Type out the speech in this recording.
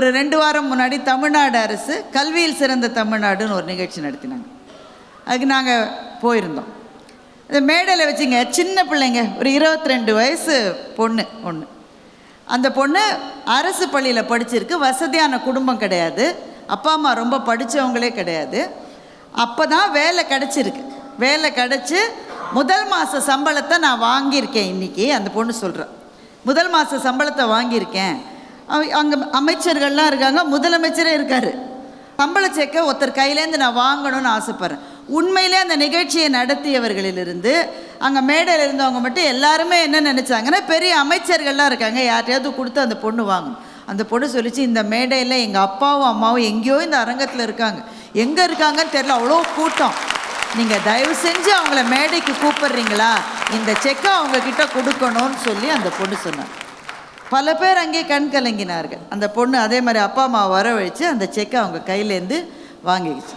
ஒரு 2 வாரம் முன்னாடி தமிழ்நாடு அரசு கல்வியில் சிறந்த தமிழ்நாடுன்னு ஒரு நிகழ்ச்சி நடத்தினாங்க. அதுக்கு நாங்கள் போயிருந்தோம். இந்த மேடையில் வச்சுங்க சின்ன பிள்ளைங்க, ஒரு 22 வயசு பொண்ணு ஒன்று. அந்த பொண்ணு அரசு பள்ளியில் படிச்சிருக்கு. வசதியான குடும்பம் கிடையாது, அப்பா அம்மா ரொம்ப படித்தவங்களே கிடையாது. அப்போ தான் வேலை கிடச்சிருக்கு. வேலை கிடச்சி முதல் மாத சம்பளத்தை நான் வாங்கியிருக்கேன். இன்றைக்கி அந்த பொண்ணு சொல்கிறேன், முதல் மாத சம்பளத்தை வாங்கியிருக்கேன். அங்கே அமைச்சர்கள்லாம் இருக்காங்க, முதலமைச்சரே இருக்கார். சம்பள செக்கை ஒருத்தர் கையிலேருந்து நான் வாங்கணும்னு ஆசைப்பட்றேன். உண்மையிலே அந்த நிகழ்ச்சியை நடத்தியவர்களிலிருந்து அங்கே மேடையில் இருந்தவங்க மட்டும் எல்லாருமே என்ன நினச்சாங்கன்னா, பெரிய அமைச்சர்கள்லாம் இருக்காங்க, யார்ட்டையாவது கொடுத்து அந்த பொண்ணு வாங்கணும். அந்த பொண்ணு சொல்லிச்சு, இந்த மேடையில் எங்கள் அப்பாவும் அம்மாவும் எங்கேயோ இந்த அரங்கத்தில் இருக்காங்க, எங்கே இருக்காங்கன்னு தெரியல, அவ்வளோ கூட்டம். நீங்கள் தயவு செஞ்சு அவங்கள மேடைக்கு கூப்பிட்றீங்களா, இந்த செக்கை அவங்கக்கிட்ட கொடுக்கணும்னு சொல்லி அந்த பொண்ணு சொன்னாங்க. பல பேர் அங்கே கண் கலங்கினார்கள். அந்த பொண்ணு அதே மாதிரி அப்பா அம்மா வரவழைச்சு அந்த செக்கை அவங்க கையிலேருந்து வாங்கிடுச்சு.